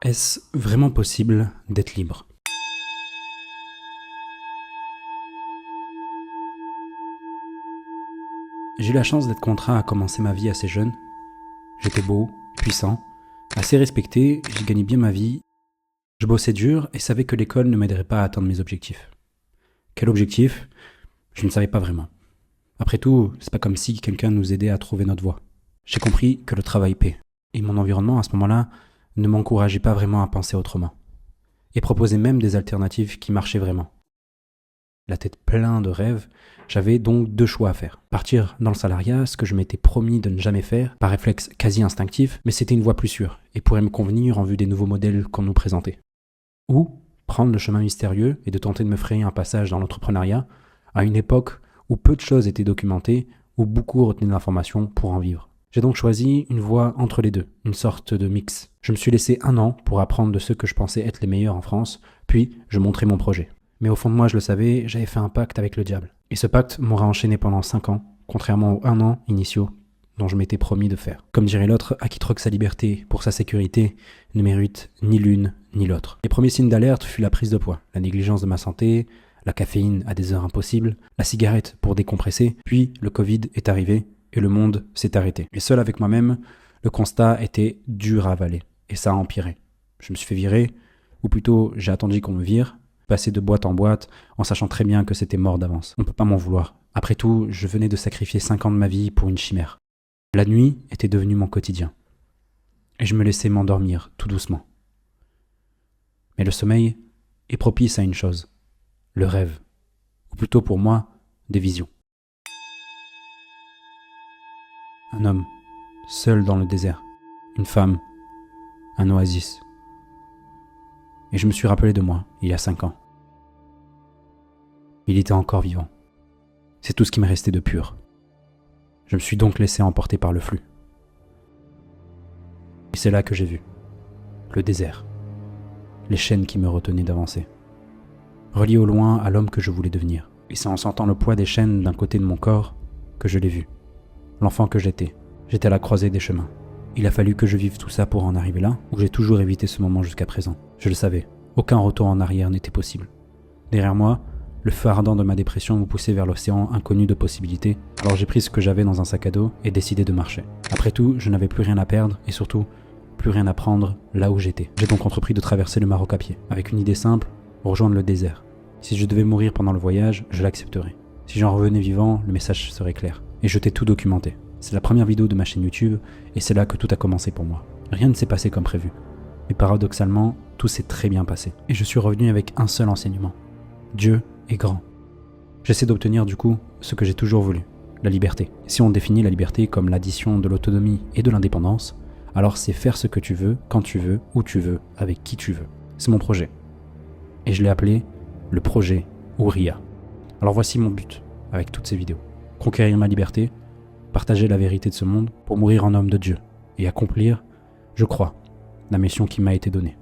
Est-ce vraiment possible d'être libre? J'ai eu la chance d'être contraint à commencer ma vie assez jeune. J'étais beau, puissant, assez respecté, j'ai gagné bien ma vie. Je bossais dur et savais que l'école ne m'aiderait pas à atteindre mes objectifs. Quel objectif? Je ne savais pas vraiment. Après tout, c'est pas comme si quelqu'un nous aidait à trouver notre voie. J'ai compris que le travail paie. Et mon environnement à ce moment-là ne m'encourageait pas vraiment à penser autrement. Et proposait même des alternatives qui marchaient vraiment. La tête pleine de rêves, j'avais donc deux choix à faire. Partir dans le salariat, ce que je m'étais promis de ne jamais faire, par réflexe quasi instinctif, mais c'était une voie plus sûre, et pourrait me convenir en vue des nouveaux modèles qu'on nous présentait. Ou prendre le chemin mystérieux et de tenter de me frayer un passage dans l'entrepreneuriat, à une époque où peu de choses étaient documentées, où beaucoup retenaient de l'information pour en vivre. J'ai donc choisi une voie entre les deux, une sorte de mix. Je me suis laissé 1 an pour apprendre de ceux que je pensais être les meilleurs en France, puis je montrais mon projet. Mais au fond de moi, je le savais, j'avais fait un pacte avec le diable. Et ce pacte m'aura enchaîné pendant 5 ans, contrairement aux 1 an initiaux dont je m'étais promis de faire. Comme dirait l'autre, à qui troque sa liberté pour sa sécurité ne mérite ni l'une ni l'autre. Les premiers signes d'alerte furent la prise de poids, la négligence de ma santé, la caféine à des heures impossibles, la cigarette pour décompresser, puis le Covid est arrivé et le monde s'est arrêté. Et seul avec moi-même, le constat était dur à avaler, et ça a empiré. Je me suis fait virer, ou plutôt j'ai attendu qu'on me vire, passer de boîte en boîte, en sachant très bien que c'était mort d'avance. On peut pas m'en vouloir. Après tout, je venais de sacrifier 5 ans de ma vie pour une chimère. La nuit était devenue mon quotidien. Et je me laissais m'endormir, tout doucement. Mais le sommeil est propice à une chose, le rêve. Ou plutôt pour moi, des visions. Un homme, seul dans le désert. Une femme, un oasis. Et je me suis rappelé de moi, il y a 5 ans. Il était encore vivant. C'est tout ce qui me restait de pur. Je me suis donc laissé emporter par le flux. Et c'est là que j'ai vu le désert, les chaînes qui me retenaient d'avancer, reliées au loin à l'homme que je voulais devenir. Et c'est en sentant le poids des chaînes d'un côté de mon corps que je l'ai vu. L'enfant que j'étais à la croisée des chemins. Il a fallu que je vive tout ça pour en arriver là, ou j'ai toujours évité ce moment jusqu'à présent. Je le savais, aucun retour en arrière n'était possible. Derrière moi, le feu ardent de ma dépression me poussait vers l'océan inconnu de possibilités, alors j'ai pris ce que j'avais dans un sac à dos et décidé de marcher. Après tout, je n'avais plus rien à perdre et surtout, plus rien à prendre là où j'étais. J'ai donc entrepris de traverser le Maroc à pied, avec une idée simple, rejoindre le désert. Si je devais mourir pendant le voyage, je l'accepterais. Si j'en revenais vivant, le message serait clair. Et je t'ai tout documenté. C'est la première vidéo de ma chaîne YouTube et c'est là que tout a commencé pour moi. Rien ne s'est passé comme prévu. Mais paradoxalement, tout s'est très bien passé. Et je suis revenu avec un seul enseignement. Dieu est grand. J'essaie d'obtenir du coup ce que j'ai toujours voulu, la liberté. Si on définit la liberté comme l'addition de l'autonomie et de l'indépendance, alors c'est faire ce que tu veux, quand tu veux, où tu veux, avec qui tu veux. C'est mon projet. Et je l'ai appelé le projet Ouria. Alors voici mon but avec toutes ces vidéos. Conquérir ma liberté, partager la vérité de ce monde pour mourir en homme de Dieu et accomplir, je crois, la mission qui m'a été donnée.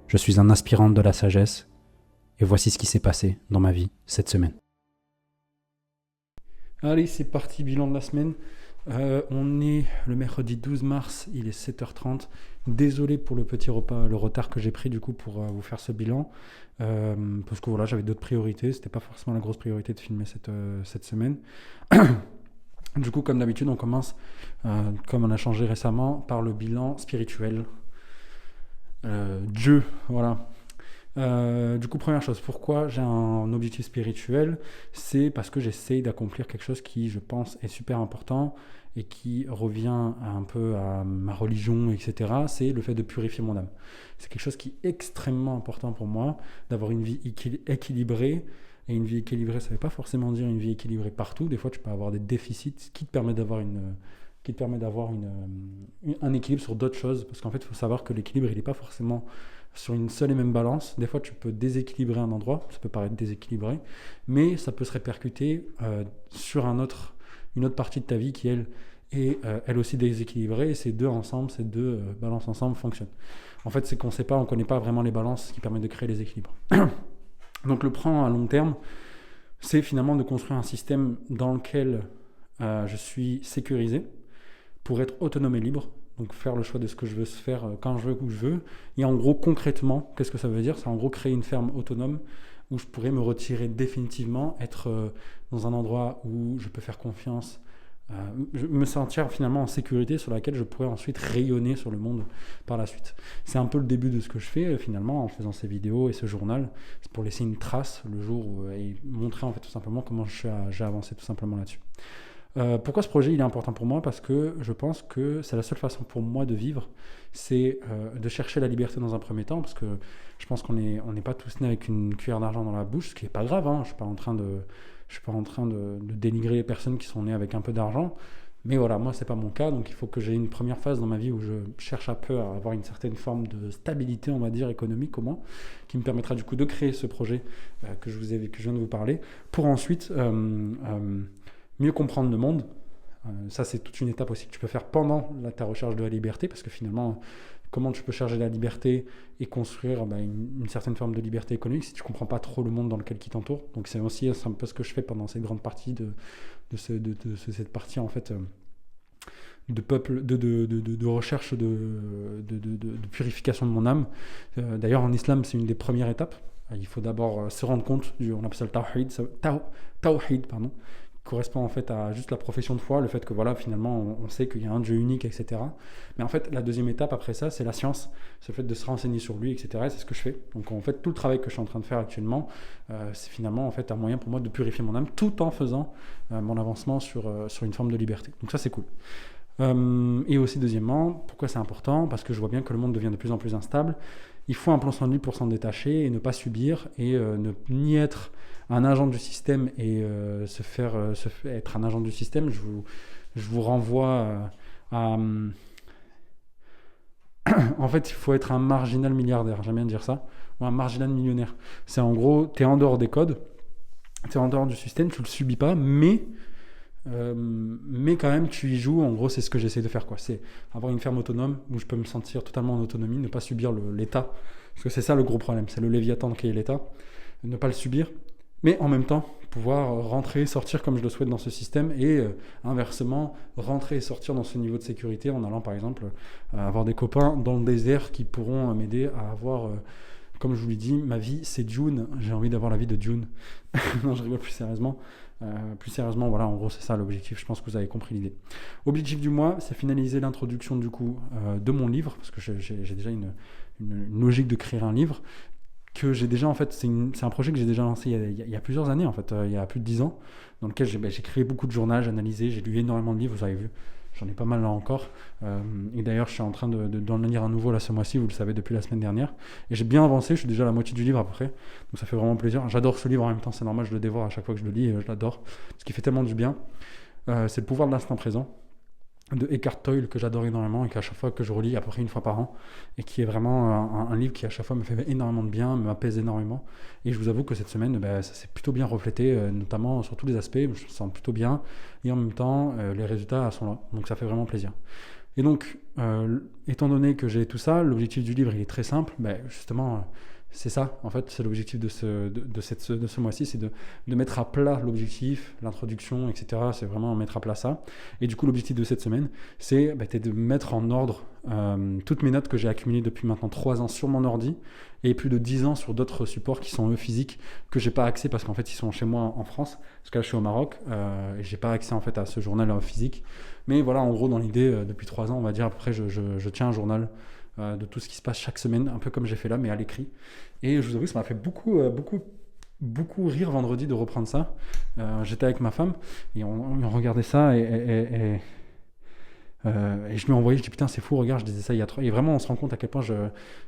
Je suis un aspirant de la sagesse et voici ce qui s'est passé dans ma vie cette semaine. Allez, c'est parti, bilan de la semaine. On est le mercredi 12 mars, il est 7h30. Désolé pour le petit repas, le retard que j'ai pris du coup pour vous faire ce bilan. Parce que voilà, j'avais d'autres priorités. C'était pas forcément la grosse priorité de filmer cette semaine. Du coup, comme d'habitude, on commence, comme on a changé récemment, par le bilan spirituel. Dieu, voilà. Du coup, première chose, pourquoi j'ai un objectif spirituel? C'est parce que j'essaye d'accomplir quelque chose qui, je pense, est super important et qui revient un peu à ma religion, etc. C'est le fait de purifier mon âme. C'est quelque chose qui est extrêmement important pour moi, d'avoir une vie équilibrée. Et une vie équilibrée, ça ne veut pas forcément dire une vie équilibrée partout. Des fois, tu peux avoir des déficits qui te permettent d'avoir un équilibre sur d'autres choses. Parce qu'en fait, il faut savoir que l'équilibre, il n'est pas forcément sur une seule et même balance. Des fois, tu peux déséquilibrer un endroit, ça peut paraître déséquilibré, mais ça peut se répercuter sur une autre partie de ta vie qui, elle, est elle aussi déséquilibrée. Et ces deux balances ensemble fonctionnent. En fait, c'est qu'on ne connaît pas vraiment les balances qui permettent de créer les équilibres. Donc le plan à long terme, c'est finalement de construire un système dans lequel je suis sécurisé pour être autonome et libre, Donc faire le choix de ce que je veux faire quand je veux, où je veux. Et en gros, concrètement, qu'est-ce que ça veut dire? C'est en gros créer une ferme autonome où je pourrais me retirer définitivement, être dans un endroit où je peux faire confiance, me sentir finalement en sécurité, sur laquelle je pourrais ensuite rayonner sur le monde par la suite. C'est un peu le début de ce que je fais finalement en faisant ces vidéos et ce journal. C'est pour laisser une trace le jour et montrer en fait tout simplement comment j'ai avancé tout simplement là-dessus. Pourquoi ce projet il est important pour moi? Parce que je pense que c'est la seule façon pour moi de vivre, c'est de chercher la liberté dans un premier temps, parce que je pense on n'est pas tous nés avec une cuillère d'argent dans la bouche, ce qui n'est pas grave, hein. Je suis pas en train de dénigrer les personnes qui sont nées avec un peu d'argent, mais voilà, moi c'est pas mon cas, donc il faut que j'ai une première phase dans ma vie où je cherche un peu à avoir une certaine forme de stabilité, on va dire, économique au moins, qui me permettra du coup de créer ce projet que je viens de vous parler, pour ensuite mieux comprendre le monde. Ça, c'est toute une étape aussi que tu peux faire pendant ta recherche de la liberté, parce que finalement, comment tu peux chercher la liberté et construire une certaine forme de liberté économique si tu ne comprends pas trop le monde dans lequel qui t'entoure. Donc c'est aussi un peu ce que je fais pendant cette grande partie de cette partie en fait de recherche de purification de mon âme. D'ailleurs, en islam, c'est une des premières étapes. Il faut d'abord se rendre compte on appelle ça le tawhid, pardon, correspond en fait à juste la profession de foi, le fait que voilà, finalement, on sait qu'il y a un Dieu unique, etc. Mais en fait, la deuxième étape après ça, c'est la science, c'est le fait de se renseigner sur lui, etc. Et c'est ce que je fais. Donc en fait, tout le travail que je suis en train de faire actuellement, c'est finalement en fait un moyen pour moi de purifier mon âme, tout en faisant mon avancement sur une forme de liberté. Donc ça, c'est cool. Et aussi deuxièmement, pourquoi c'est important? Parce que je vois bien que le monde devient de plus en plus instable. Il faut un plan sans lui pour s'en détacher et ne pas subir et ni être un agent du système et être un agent du système. Je vous renvoie à en fait, il faut être un marginal milliardaire, j'aime bien dire ça, ou un marginal millionnaire. C'est en gros, tu es en dehors des codes, tu es en dehors du système, tu le subis pas, mais quand même tu y joues. En gros, c'est ce que j'essaie de faire, quoi. C'est avoir une ferme autonome où je peux me sentir totalement en autonomie, ne pas subir l'État, parce que c'est ça le gros problème, c'est le Léviathan qui est l'État, ne pas le subir, mais en même temps pouvoir rentrer, sortir comme je le souhaite dans ce système et inversement rentrer et sortir dans ce niveau de sécurité en allant par exemple avoir des copains dans le désert qui pourront m'aider à avoir comme je vous l'ai dit, ma vie c'est Dune, j'ai envie d'avoir la vie de Dune. Non, je rigole plus sérieusement. Voilà, en gros, c'est ça l'objectif. Je pense que vous avez compris l'idée. Objectif du mois, c'est finaliser l'introduction du coup de mon livre, parce que j'ai déjà une logique de créer un livre que j'ai déjà en fait. C'est un projet que j'ai déjà lancé il y a plusieurs années en fait, il y a plus de 10 ans, dans lequel j'ai créé beaucoup de journaux, j'ai analysé, j'ai lu énormément de livres. Vous avez vu. J'en ai pas mal là encore. Et d'ailleurs, je suis en train d'en lire un nouveau là ce mois-ci, vous le savez, depuis la semaine dernière. Et j'ai bien avancé, je suis déjà à la moitié du livre à peu près. Donc ça fait vraiment plaisir. J'adore ce livre en même temps, c'est normal, je le dévore à chaque fois que je le lis, je l'adore. Ce qui fait tellement du bien. C'est Le pouvoir de l'instant présent de Eckhart Tolle que j'adore énormément et qu'à chaque fois que je relis à peu près une fois par an et qui est vraiment un livre qui à chaque fois me fait énormément de bien, m'apaise énormément. Et je vous avoue que cette semaine, ça s'est plutôt bien reflété, notamment sur tous les aspects. Je me sens plutôt bien et en même temps, les résultats sont là. Donc ça fait vraiment plaisir. Et donc, étant donné que j'ai tout ça, l'objectif du livre il est très simple. Justement, c'est ça, en fait, c'est l'objectif de ce mois-ci, c'est de mettre à plat l'objectif, l'introduction, etc. C'est vraiment mettre à plat ça. Et du coup, l'objectif de cette semaine, c'est de mettre en ordre toutes mes notes que j'ai accumulées depuis maintenant 3 ans sur mon ordi et plus de 10 ans sur d'autres supports qui sont eux physiques, que j'ai pas accès parce qu'en fait, ils sont chez moi en France, parce que là, je suis au Maroc et j'ai pas accès en fait à ce journal physique. Mais voilà, en gros, dans l'idée, depuis 3 ans, on va dire, à peu près, je tiens un journal de tout ce qui se passe chaque semaine, un peu comme j'ai fait là, mais à l'écrit. Et je vous avoue que ça m'a fait beaucoup rire vendredi de reprendre ça. J'étais avec ma femme et on regardait ça et je lui ai envoyé, je dis putain c'est fou, regarde, je disais ça il y a 3. Et vraiment on se rend compte à quel point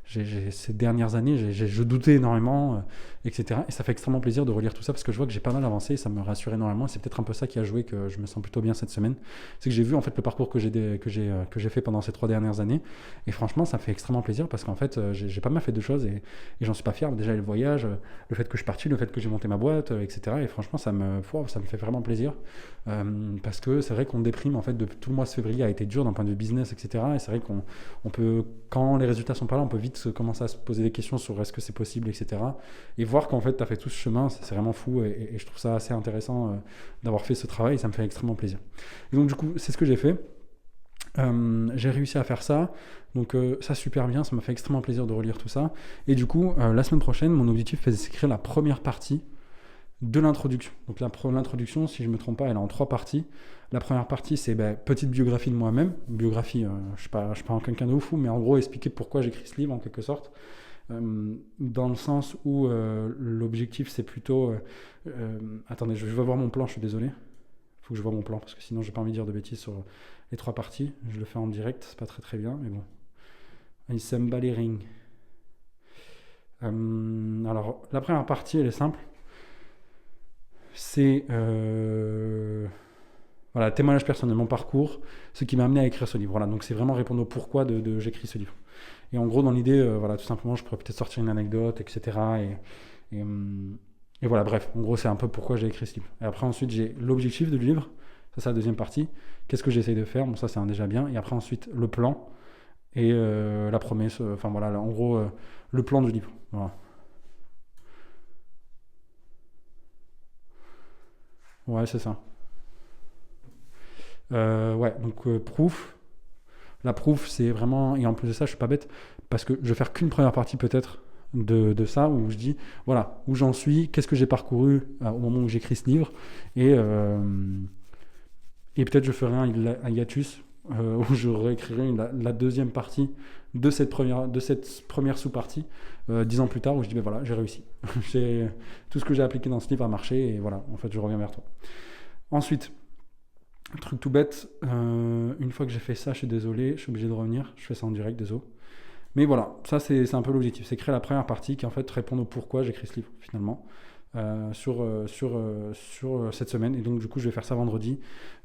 ces dernières années, je doutais énormément, etc. Et ça fait extrêmement plaisir de relire tout ça parce que je vois que j'ai pas mal avancé et ça me rassure énormément. Et c'est peut-être un peu ça qui a joué que je me sens plutôt bien cette semaine. C'est que j'ai vu en fait le parcours que j'ai fait pendant ces 3 dernières années. Et franchement ça fait extrêmement plaisir parce qu'en fait j'ai pas mal fait de choses et j'en suis pas fier. Déjà le voyage, le fait que je suis parti, le fait que j'ai monté ma boîte, etc. Et franchement ça me fait vraiment plaisir parce que c'est vrai qu'on déprime en fait de tout le mois de février a été dur d'un point de vue business, etc. Et c'est vrai qu'on peut, quand les résultats sont pas là, on peut vite commencer à se poser des questions sur est-ce que c'est possible, etc. Et voir qu'en fait, tu as fait tout ce chemin, c'est vraiment fou. Et je trouve ça assez intéressant d'avoir fait ce travail et ça me fait extrêmement plaisir. Et donc, du coup, c'est ce que j'ai fait. J'ai réussi à faire ça, donc ça super bien, ça m'a fait extrêmement plaisir de relire tout ça. Et du coup, la semaine prochaine, mon objectif c'est d'écrire la première partie de l'introduction. Donc l'introduction, si je ne me trompe pas, elle est en 3 parties. La première partie, c'est petite biographie de moi-même. Biographie, je ne suis pas quelqu'un de fou, mais en gros, expliquer pourquoi j'écris ce livre en quelque sorte. Dans le sens où l'objectif, c'est plutôt... attendez, je vais voir mon plan, je suis désolé. Il faut que je vois mon plan, parce que sinon, j'ai pas envie de dire de bêtises sur les 3 parties. Je le fais en direct, c'est pas très très bien, mais bon. Ring. Alors, la première partie, elle est simple. C'est voilà, témoignage personnel, mon parcours, ce qui m'a amené à écrire ce livre. Voilà, donc c'est vraiment répondre au pourquoi de j'écris ce livre. Et en gros, dans l'idée, voilà, tout simplement, je pourrais peut-être sortir une anecdote, etc. Et voilà, bref, en gros, c'est un peu pourquoi j'ai écrit ce livre. Et après, ensuite, j'ai l'objectif du livre. Ça, c'est la deuxième partie. Qu'est-ce que j'essaye de faire? Bon, ça, c'est un déjà bien. Et après, ensuite, le plan et la promesse. Enfin, voilà, là, en gros, le plan du livre. Voilà. Ouais, c'est ça. Ouais, donc proof. La proof, c'est vraiment. Et en plus de ça, je suis pas bête parce que je vais faire qu'une première partie peut-être de ça où je dis voilà où j'en suis, qu'est-ce que j'ai parcouru au moment où j'écris ce livre et peut-être je ferai un hiatus où je réécrirai la deuxième partie de cette première sous-partie 10 ans plus tard où je dis ben voilà, j'ai réussi. Tout ce que j'ai appliqué dans ce livre a marché et voilà, en fait, je reviens vers toi. Ensuite, un truc tout bête, une fois que j'ai fait ça, je suis désolé, je suis obligé de revenir, je fais ça en direct, désolé. Mais voilà, ça c'est un peu l'objectif, c'est créer la première partie qui en fait répond au pourquoi j'écris ce livre finalement sur cette semaine. Et donc du coup je vais faire ça vendredi,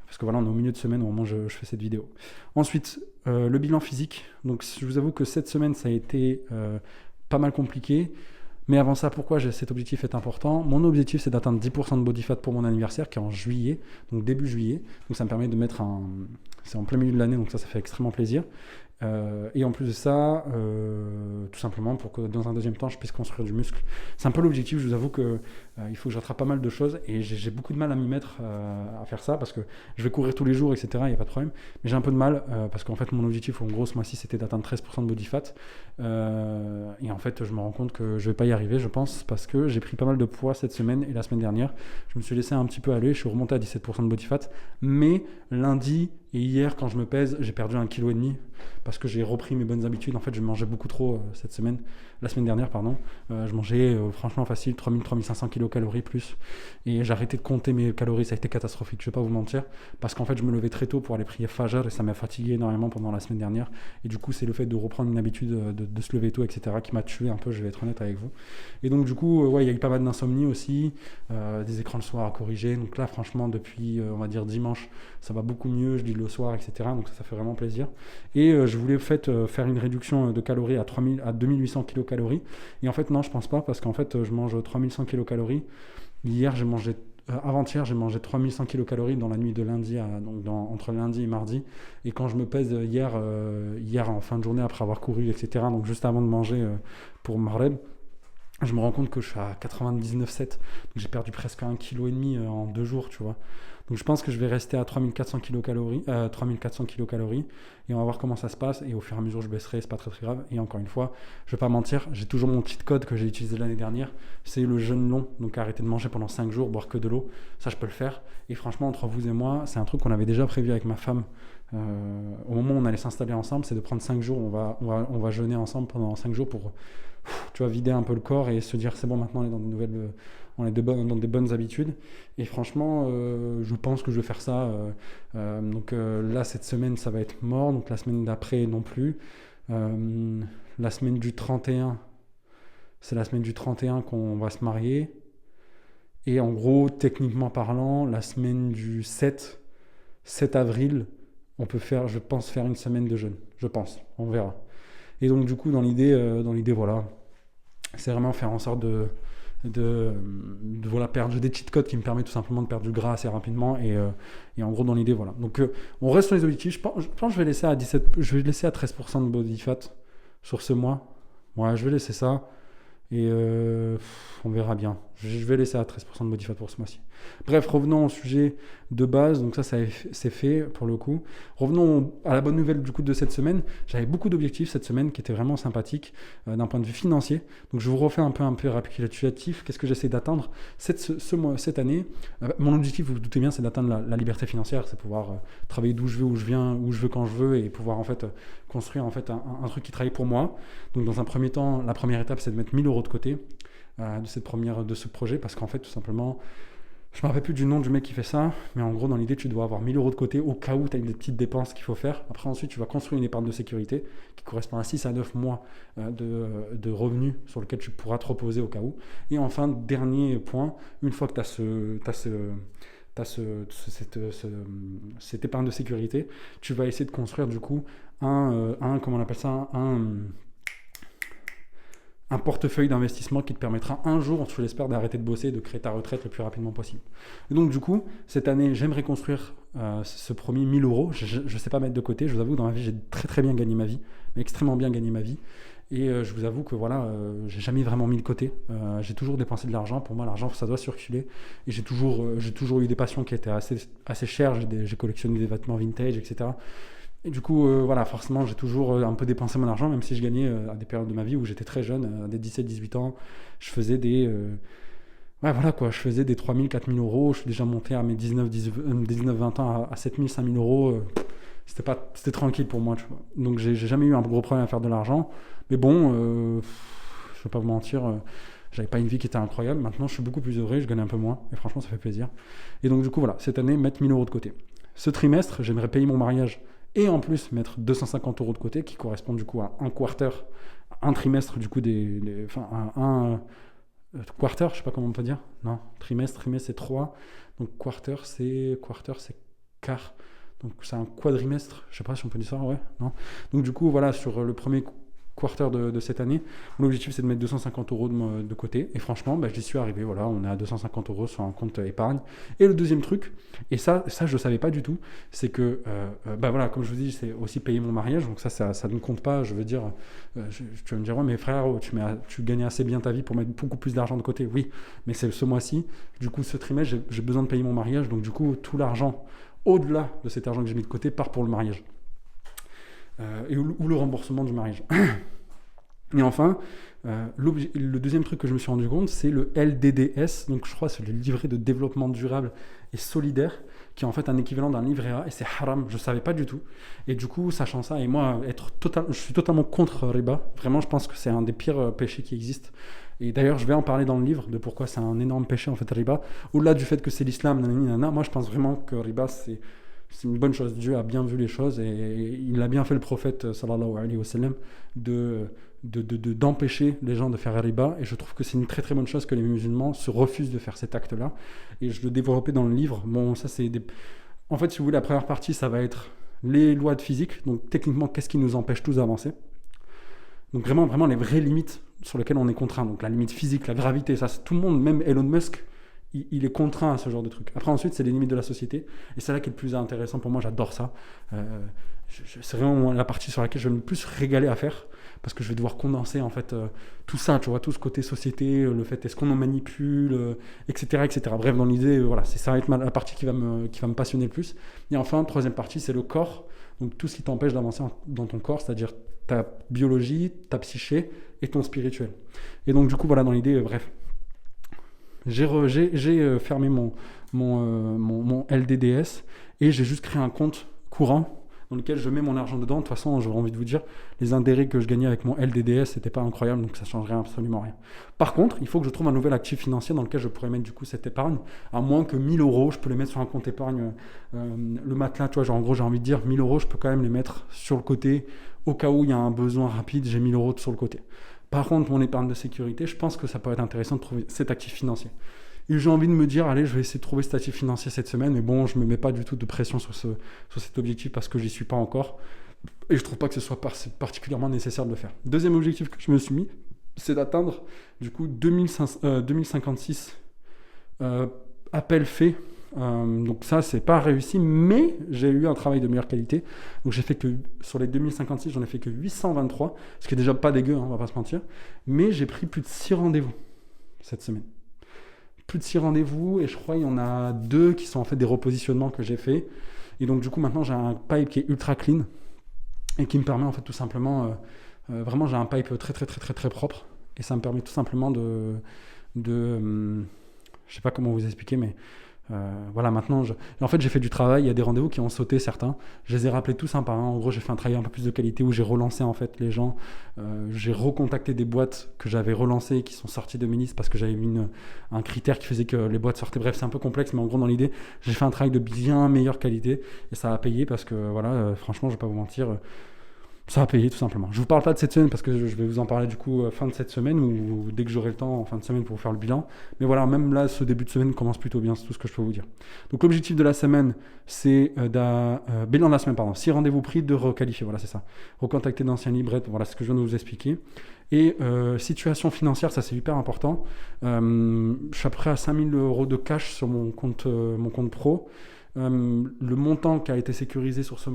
parce que voilà on est au milieu de semaine au moment où je fais cette vidéo. Ensuite, le bilan physique. Donc je vous avoue que cette semaine ça a été pas mal compliqué. Mais avant ça, pourquoi cet objectif est important? Mon objectif, c'est d'atteindre 10% de body fat pour mon anniversaire, qui est en juillet, donc début juillet. Donc ça me permet de mettre c'est en plein milieu de l'année, donc ça fait extrêmement plaisir. Et en plus de ça, tout simplement pour que dans un deuxième temps, je puisse construire du muscle. C'est un peu l'objectif, je vous avoue que il faut que je rattrape pas mal de choses et j'ai beaucoup de mal à m'y mettre à faire ça parce que je vais courir tous les jours, etc. Il n'y a pas de problème. Mais j'ai un peu de mal parce qu'en fait, mon objectif, en gros, ce mois-ci, c'était d'atteindre 13% de body fat. Et en fait, je me rends compte que je vais pas y arriver, je pense, parce que j'ai pris pas mal de poids cette semaine et la semaine dernière. Je me suis laissé un petit peu aller, je suis remonté à 17% de body fat. Mais lundi et hier, quand je me pèse, j'ai perdu 1,5 kg parce que j'ai repris mes bonnes habitudes. En fait, je mangeais beaucoup trop la semaine dernière, pardon. Je mangeais franchement facile 3000-3500 kilocalories plus. Et j'ai arrêté de compter mes calories, ça a été catastrophique, je vais pas vous mentir. Parce qu'en fait, je me levais très tôt pour aller prier Fajr et ça m'a fatigué énormément pendant la semaine dernière. Et du coup, c'est le fait de reprendre une habitude de se lever tôt, etc. qui m'a tué un peu, je vais être honnête avec vous. Et donc, du coup, ouais, il y a eu pas mal d'insomnie aussi, des écrans le soir à corriger. Donc là, franchement, depuis, on va dire dimanche, ça va beaucoup mieux, je lis le soir, etc. Donc ça fait vraiment plaisir. Et je voulais faire une réduction de calories à 2800 kilocalories. Et en fait, non, je pense pas, parce qu'en fait, je mange 3100 kilocalories. Hier, avant-hier, j'ai mangé 3100 kilocalories dans la nuit de lundi entre lundi et mardi. Et quand je me pèse hier en fin de journée, après avoir couru, etc., donc juste avant de manger pour Maghreb, je me rends compte que je suis à 99,7. Donc j'ai perdu presque 1,5 kg en 2 jours, tu vois. Donc je pense que je vais rester à 3400 kilocalories, 3400 kilocalories et on va voir comment ça se passe et au fur et à mesure je baisserai, c'est pas très très grave. Et encore une fois, je vais pas mentir, j'ai toujours mon cheat code que j'ai utilisé l'année dernière, c'est le jeûne long, donc arrêter de manger pendant 5 jours, boire que de l'eau, ça je peux le faire. Et franchement, entre vous et moi, c'est un truc qu'on avait déjà prévu avec ma femme au moment où on allait s'installer ensemble, c'est de prendre 5 jours, on va jeûner ensemble pendant 5 jours pour tu vois, vider un peu le corps et se dire c'est bon, maintenant on est dans dans des bonnes habitudes. Et franchement, je pense que je vais faire ça. Donc là, cette semaine, ça va être mort. Donc la semaine d'après, non plus. La semaine du 31, c'est la semaine du 31 qu'on va se marier. Et en gros, techniquement parlant, la semaine du 7 avril, on peut faire, je pense, faire une semaine de jeûne. Je pense, on verra. Et donc du coup, dans l'idée, voilà, c'est vraiment faire en sorte de voilà, perdre des cheat codes qui me permettent tout simplement de perdre du gras assez rapidement et en gros dans l'idée voilà. Donc on reste sur les objectifs. Je pense que je vais laisser à 13% de body fat sur ce mois. Ouais, je vais laisser ça et on verra bien. Je vais laisser à 13% de body fat pour ce mois-ci. Bref, revenons au sujet de base, donc ça c'est fait pour le coup. Revenons à la bonne nouvelle du coup de cette semaine. J'avais beaucoup d'objectifs cette semaine qui étaient vraiment sympathiques d'un point de vue financier. Donc je vous refais un peu récapitulatif. Qu'est-ce que j'essaie d'atteindre cette année? Mon objectif, vous vous doutez bien, c'est d'atteindre la liberté financière, c'est pouvoir travailler d'où je veux, où je viens, où je veux, quand je veux, et pouvoir en fait construire en fait un truc qui travaille pour moi. Donc dans un premier temps, la première étape, c'est de mettre 1000 euros de côté de ce projet, parce qu'en fait, tout simplement, je ne me rappelle plus du nom du mec qui fait ça, mais en gros, dans l'idée, tu dois avoir 1000 euros de côté au cas où tu as des petites dépenses qu'il faut faire. Après, ensuite, tu vas construire une épargne de sécurité qui correspond à 6 à 9 mois de revenus sur lesquels tu pourras te reposer au cas où. Et enfin, dernier point, une fois que tu as cette épargne de sécurité, tu vas essayer de construire du coup comment on appelle ça, un portefeuille d'investissement qui te permettra un jour, je l'espère, d'arrêter de bosser et de créer ta retraite le plus rapidement possible. Et donc du coup, cette année, j'aimerais construire ce premier 1000 euros. Je ne sais pas mettre de côté, je vous avoue, dans ma vie, j'ai très très bien gagné ma vie, mais extrêmement bien gagné ma vie. Et je vous avoue que voilà, j'ai jamais vraiment mis de côté. J'ai toujours dépensé de l'argent. Pour moi, l'argent, ça doit circuler. Et j'ai toujours eu des passions qui étaient assez chères. J'ai collectionné des vêtements vintage, etc. Et du coup, voilà, forcément, j'ai toujours un peu dépensé mon argent, même si je gagnais à des périodes de ma vie où j'étais très jeune, à des 17-18 ans. Je faisais ouais, voilà quoi, je faisais des 3 000, 4 000 euros. Je suis déjà monté à mes 19-20 ans à 7 000, 5 000 euros. C'était tranquille pour moi, tu vois. Donc, j'ai jamais eu un gros problème à faire de l'argent. Mais bon, je ne vais pas vous mentir, j'avais pas une vie qui était incroyable. Maintenant, je suis beaucoup plus heureux, je gagne un peu moins. Et franchement, ça fait plaisir. Et donc, du coup, voilà, cette année, mettre 1000 euros de côté. Ce trimestre, j'aimerais payer mon mariage et en plus mettre 250 euros de côté qui correspond du coup à un quarter, un trimestre du coup enfin quarter, je sais pas comment on peut dire, non, trimestre c'est 3, donc quarter c'est quart, donc c'est un quadrimestre, je sais pas si on peut dire ça, ouais, non, donc du coup voilà, sur le premier quarter de cette année, l'objectif c'est de mettre 250 euros de côté, et franchement j'y suis arrivé, voilà, on est à 250 euros sur un compte épargne. Et le deuxième truc, et ça je ne savais pas du tout, c'est que voilà, comme je vous dis, c'est aussi payer mon mariage, donc ça ne compte pas, je veux dire, tu vas me dire, ouais mais frère, tu gagnes assez bien ta vie pour mettre beaucoup plus d'argent de côté, oui, mais c'est ce mois-ci, du coup ce trimestre j'ai besoin de payer mon mariage, donc du coup tout l'argent au-delà de cet argent que j'ai mis de côté part pour le mariage. Ou le remboursement du mariage. Et enfin, le deuxième truc que je me suis rendu compte, c'est le LDDS, donc je crois que c'est le livret de développement durable et solidaire, qui est en fait un équivalent d'un livret A, et c'est haram, je ne savais pas du tout. Et du coup, sachant ça, et moi, je suis totalement contre riba, vraiment je pense que c'est un des pires péchés qui existent. Et d'ailleurs, je vais en parler dans le livre, de pourquoi c'est un énorme péché en fait riba, au-delà du fait que c'est l'islam, moi je pense vraiment que riba c'est une bonne chose. Dieu a bien vu les choses et il a bien fait le prophète sallallahu alayhi wa sallam d'empêcher les gens de faire riba, et je trouve que c'est une très très bonne chose que les musulmans se refusent de faire cet acte-là, et je le développerai dans le livre. Bon, ça c'est en fait, si vous voulez, la première partie, ça va être les lois de physique, donc techniquement, qu'est-ce qui nous empêche tous d'avancer, donc vraiment les vraies limites sur lesquelles on est contraint, donc la limite physique, la gravité, ça tout le monde, même Elon Musk, il est contraint à ce genre de truc. Après, ensuite, c'est les limites de la société. Et c'est là qui est le plus intéressant pour moi. J'adore ça. C'est vraiment la partie sur laquelle je vais me plus régaler à faire. Parce que je vais devoir condenser, en fait, tout ça, tu vois, tout ce côté société, le fait est-ce qu'on en manipule, etc., etc. Bref, dans l'idée, voilà, ça va être la partie qui va me passionner le plus. Et enfin, troisième partie, c'est le corps. Donc, tout ce qui t'empêche d'avancer dans ton corps, c'est-à-dire ta biologie, ta psyché et ton spirituel. Et donc, du coup, voilà, dans l'idée, bref. J'ai fermé mon LDDS et j'ai juste créé un compte courant dans lequel je mets mon argent dedans. De toute façon, j'aurais envie de vous dire, les intérêts que je gagnais avec mon LDDS, c'était pas incroyable, donc ça changerait absolument rien. Par contre, il faut que je trouve un nouvel actif financier dans lequel je pourrais mettre du coup cette épargne, à moins que 1000 euros, je peux les mettre sur un compte épargne, le matelas, tu vois, genre en gros, j'ai envie de dire 1000 euros, je peux quand même les mettre sur le côté, au cas où il y a un besoin rapide, j'ai 1000 euros sur le côté. Par contre, mon épargne de sécurité, je pense que ça peut être intéressant de trouver cet actif financier. Et j'ai envie de me dire, allez, je vais essayer de trouver cet actif financier cette semaine, mais bon, je ne me mets pas du tout de pression sur cet objectif parce que j'y suis pas encore. Et je ne trouve pas que ce soit particulièrement nécessaire de le faire. Deuxième objectif que je me suis mis, c'est d'atteindre du coup 2056 appels faits. Donc ça, c'est pas réussi, mais j'ai eu un travail de meilleure qualité. Donc j'ai fait que, sur les 2056, j'en ai fait que 823, ce qui est déjà pas dégueu, hein, on va pas se mentir. Mais j'ai pris plus de 6 rendez-vous cette semaine. plus de 6 rendez-vous et je crois qu'il y en a 2 qui sont en fait des repositionnements que j'ai fait. Et donc du coup maintenant j'ai un pipe qui est ultra clean et qui me permet en fait tout simplement, vraiment j'ai un pipe très très très très très propre et ça me permet tout simplement je sais pas comment vous expliquer, mais voilà, maintenant, en fait, j'ai fait du travail. Il y a des rendez-vous qui ont sauté, certains. Je les ai rappelés tous un par un. En gros, j'ai fait un travail un peu plus de qualité où j'ai relancé en fait les gens. J'ai recontacté des boîtes que j'avais relancées et qui sont sorties de mes listes parce que j'avais mis un critère qui faisait que les boîtes sortaient. Bref, c'est un peu complexe, mais en gros, dans l'idée, j'ai fait un travail de bien meilleure qualité et ça a payé parce que voilà, franchement, je vais pas vous mentir. Ça a payé tout simplement. Je vous parle pas de cette semaine parce que je vais vous en parler du coup fin de cette semaine ou dès que j'aurai le temps en fin de semaine pour vous faire le bilan. Mais voilà, même là, ce début de semaine commence plutôt bien, c'est tout ce que je peux vous dire. Donc l'objectif de la semaine, c'est bilan de la semaine, pardon. 6 rendez-vous pris, de requalifier, voilà c'est ça. Recontacter d'anciens librettes, voilà ce que je viens de vous expliquer. Et situation financière, ça c'est hyper important. Je suis à peu près à 5 000 euros de cash sur mon compte pro. Le montant qui a été sécurisé sur ce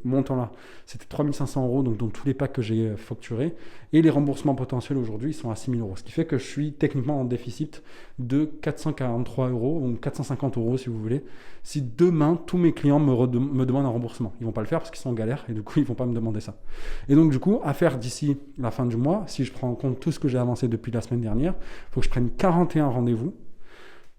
montant-là, c'était 3 500 euros, donc dans tous les packs que j'ai facturés. Et les remboursements potentiels aujourd'hui, ils sont à 6 000 euros. Ce qui fait que je suis techniquement en déficit de 443 euros, ou 450 euros si vous voulez. Si demain, tous mes clients me demandent un remboursement, ils ne vont pas le faire parce qu'ils sont en galère et du coup, ils ne vont pas me demander ça. Et donc, du coup, à faire d'ici la fin du mois, si je prends en compte tout ce que j'ai avancé depuis la semaine dernière, il faut que je prenne 41 rendez-vous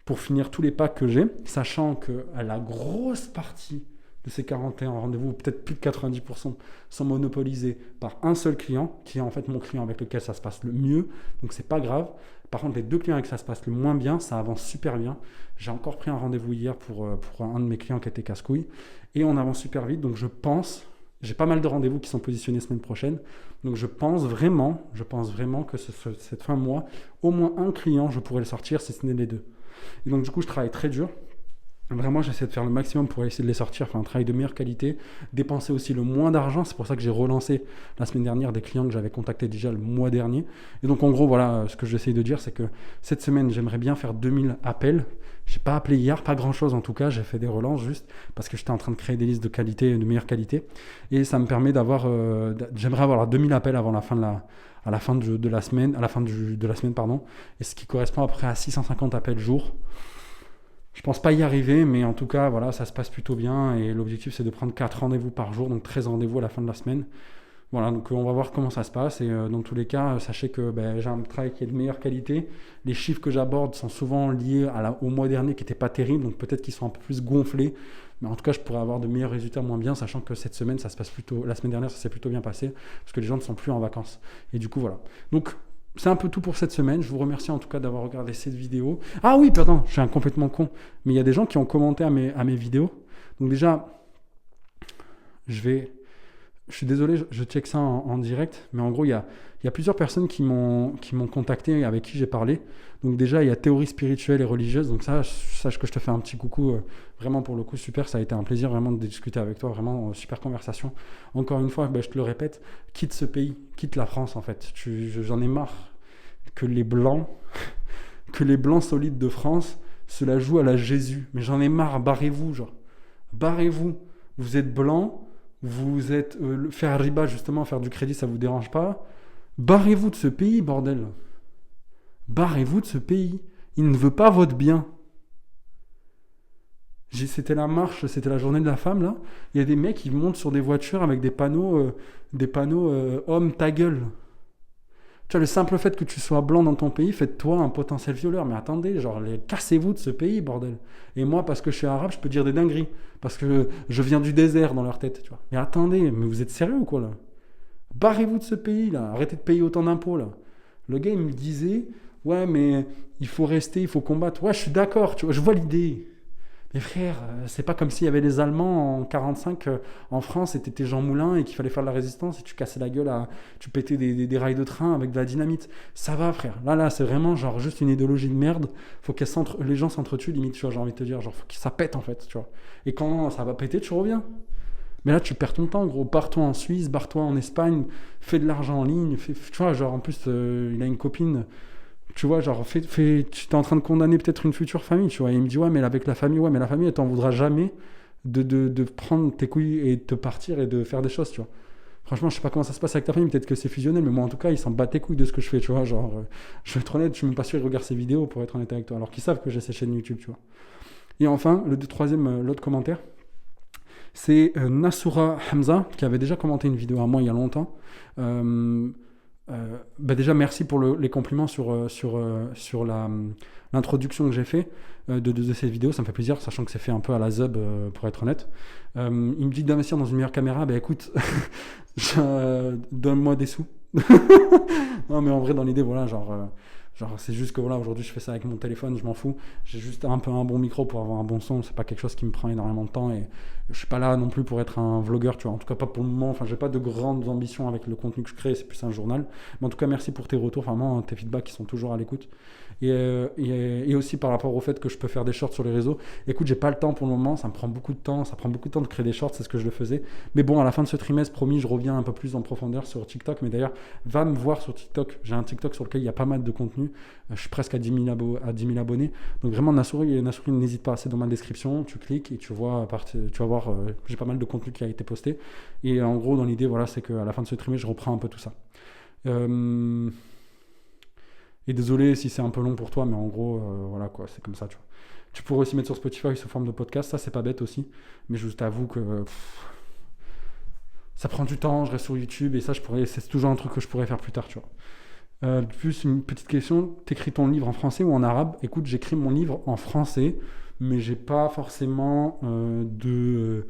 pour finir tous les packs que j'ai, sachant que la grosse partie de ces 41 rendez-vous, peut-être plus de 90%, sont monopolisés par un seul client, qui est en fait mon client avec lequel ça se passe le mieux, donc c'est pas grave. Par contre, les 2 clients avec qui ça se passe le moins bien, ça avance super bien. J'ai encore pris un rendez-vous hier pour un de mes clients qui était casse-couille, et on avance super vite, donc je pense, j'ai pas mal de rendez-vous qui sont positionnés semaine prochaine, donc je pense vraiment que cette fin de mois, au moins un client, je pourrais le sortir si ce n'est les 2. Et donc du coup je travaille très dur, vraiment j'essaie de faire le maximum pour essayer de les sortir, faire un travail de meilleure qualité, dépenser aussi le moins d'argent. C'est pour ça que j'ai relancé la semaine dernière des clients que j'avais contactés déjà le mois dernier. Et donc en gros voilà, ce que j'essaie de dire c'est que cette semaine j'aimerais bien faire 2000 appels. J'ai pas appelé hier, pas grand chose en tout cas, j'ai fait des relances juste parce que j'étais en train de créer des listes de qualité, de meilleure qualité, et ça me permet d'avoir, j'aimerais avoir 2000 appels avant la fin de la semaine, pardon, et ce qui correspond à peu près à 650 appels jour. Je pense pas y arriver, mais en tout cas, voilà, ça se passe plutôt bien et l'objectif c'est de prendre 4 rendez-vous par jour, donc 13 rendez-vous à la fin de la semaine. Voilà, donc on va voir comment ça se passe et dans tous les cas, sachez que j'ai un travail qui est de meilleure qualité. Les chiffres que j'aborde sont souvent liés au mois dernier qui n'était pas terrible, donc peut-être qu'ils sont un peu plus gonflés, mais en tout cas, je pourrais avoir de meilleurs résultats moins bien, sachant que cette semaine, ça se passe plutôt. La semaine dernière, ça s'est plutôt bien passé parce que les gens ne sont plus en vacances. Et du coup, voilà. Donc, c'est un peu tout pour cette semaine. Je vous remercie en tout cas d'avoir regardé cette vidéo. Ah oui, pardon, je suis un complètement con. Mais il y a des gens qui ont commenté à mes vidéos. Donc déjà, je suis désolé, je check ça en direct. Mais en gros, il y a plusieurs personnes qui m'ont contacté, avec qui j'ai parlé. Donc déjà, il y a théorie spirituelle et religieuse. Donc ça, sache que je te fais un petit coucou. Vraiment, pour le coup, super. Ça a été un plaisir vraiment de discuter avec toi. Vraiment, super conversation. Encore une fois, je te le répète, quitte ce pays, quitte la France en fait. J'en ai marre que les blancs solides de France se la jouent à la Jésus. Mais j'en ai marre, barrez-vous, genre. Barrez-vous. Vous êtes blanc, vous êtes... faire riba, justement, faire du crédit, ça vous dérange pas. Barrez-vous de ce pays, bordel. Barrez-vous de ce pays. Il ne veut pas votre bien. C'était la marche, c'était la journée de la femme, là. Il y a des mecs qui montent sur des voitures avec des panneaux homme, ta gueule. Tu vois, le simple fait que tu sois blanc dans ton pays fait de toi un potentiel violeur. Mais attendez, genre, cassez-vous de ce pays, bordel. Et moi, parce que je suis arabe, je peux dire des dingueries. Parce que je viens du désert dans leur tête, tu vois. Mais attendez, mais vous êtes sérieux ou quoi, là? Barrez-vous de ce pays, là. Arrêtez de payer autant d'impôts, là. Le gars, il me disait, ouais, mais il faut rester, il faut combattre. Ouais, je suis d'accord, tu vois, je vois l'idée. Mais frère, c'est pas comme s'il y avait les Allemands en 45 en France et t'étais Jean Moulin et qu'il fallait faire de la résistance et tu cassais la gueule, tu pétais des rails de train avec de la dynamite. Ça va, frère. Là, c'est vraiment genre juste une idéologie de merde. Faut que les gens s'entretuent, limite, tu vois, j'ai envie de te dire, genre, faut que ça pète en fait, tu vois. Et quand ça va péter, tu reviens. Mais là, tu perds ton temps, gros. Barre-toi en Suisse, barre-toi en Espagne, fais de l'argent en ligne. Tu vois, genre, en plus, il a une copine. Tu vois, genre, tu es en train de condamner peut-être une future famille, tu vois. Et il me dit, ouais, mais avec la famille, elle t'en voudra jamais de prendre tes couilles et de te partir et de faire des choses, tu vois. Franchement, je sais pas comment ça se passe avec ta famille, peut-être que c'est fusionnel, mais moi en tout cas, ils s'en battent les couilles de ce que je fais, tu vois. Genre, je vais être honnête, je suis même pas sûr qu'ils regardent ces vidéos pour être honnête avec toi, alors qu'ils savent que j'ai ces chaînes YouTube, tu vois. Et enfin, l'autre commentaire, c'est Nassoura Hamza, qui avait déjà commenté une vidéo à moi il y a longtemps. Déjà, merci pour les compliments sur l'introduction que j'ai fait de cette vidéo. Ça me fait plaisir, sachant que c'est fait un peu à la zub, pour être honnête. Il me dit d'investir dans une meilleure caméra. Écoute, donne-moi des sous. Non, mais en vrai, dans l'idée, voilà, genre c'est juste que voilà, aujourd'hui, je fais ça avec mon téléphone, je m'en fous. J'ai juste un peu un bon micro pour avoir un bon son. C'est pas quelque chose qui me prend énormément de temps et je suis pas là non plus pour être un vlogueur, tu vois. En tout cas, pas pour le moment. Enfin, j'ai pas de grandes ambitions avec le contenu que je crée. C'est plus un journal. Mais en tout cas, merci pour tes retours. Vraiment, tes feedbacks qui sont toujours à l'écoute. Et aussi par rapport au fait que je peux faire des shorts sur les réseaux. Écoute, j'ai pas le temps pour le moment. Ça me prend beaucoup de temps. Ça prend beaucoup de temps de créer des shorts. C'est ce que je le faisais. Mais bon, à la fin de ce trimestre, promis, je reviens un peu plus en profondeur sur TikTok. Mais d'ailleurs, va me voir sur TikTok. J'ai un TikTok sur lequel il y a pas mal de contenu. Je suis presque à 10 000 abonnés. Donc vraiment, Nassouri, n'hésite pas. C'est dans ma description. Tu cliques et tu vas voir. J'ai pas mal de contenu qui a été posté. Et en gros, dans l'idée, voilà, c'est qu'à la fin de ce trimestre, je reprends un peu tout ça. Et désolé si c'est un peu long pour toi, mais en gros, voilà quoi, c'est comme ça, tu vois. Tu pourrais aussi mettre sur Spotify sous forme de podcast, ça c'est pas bête aussi. Mais je t'avoue que ça prend du temps, je reste sur YouTube et ça, c'est toujours un truc que je pourrais faire plus tard, tu vois. Plus une petite question, t'écris ton livre en français ou en arabe? Écoute, j'écris mon livre en français, mais j'ai pas forcément de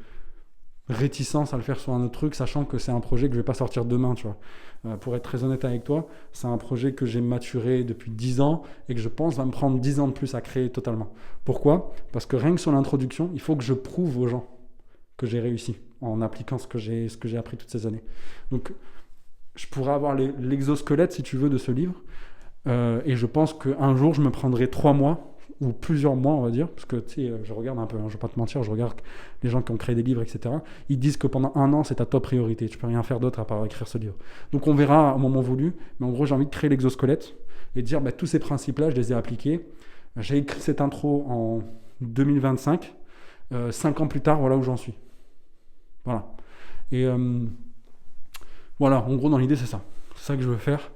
réticence à le faire sur un autre truc, sachant que c'est un projet que je vais pas sortir demain, tu vois. Pour être très honnête avec toi, c'est un projet que j'ai maturé depuis 10 ans et que je pense va me prendre 10 ans de plus à créer totalement. Pourquoi? Parce que rien que sur l'introduction, il faut que je prouve aux gens que j'ai réussi en appliquant ce que j'ai appris toutes ces années. Donc, je pourrais avoir l'exosquelette, si tu veux, de ce livre. Et je pense qu'un jour, je me prendrai 3 mois ou plusieurs mois, on va dire, parce que tu sais, je regarde un peu, je vais pas te mentir, je regarde les gens qui ont créé des livres, etc. Ils disent que pendant 1 an, c'est ta top priorité. Tu peux rien faire d'autre à part écrire ce livre. Donc on verra au moment voulu, mais en gros, j'ai envie de créer l'exosquelette et de dire, tous ces principes-là, je les ai appliqués. J'ai écrit cette intro en 2025. 5 ans plus tard, voilà où j'en suis. Voilà. Et voilà, en gros, dans l'idée, c'est ça. C'est ça que je veux faire.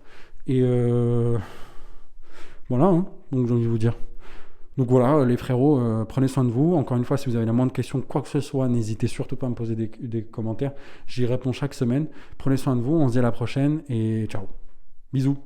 Et voilà, hein. Donc j'ai envie de vous dire. Donc voilà, les frérots, prenez soin de vous. Encore une fois, si vous avez la moindre question, quoi que ce soit, n'hésitez surtout pas à me poser des commentaires. J'y réponds chaque semaine. Prenez soin de vous, on se dit à la prochaine et ciao. Bisous.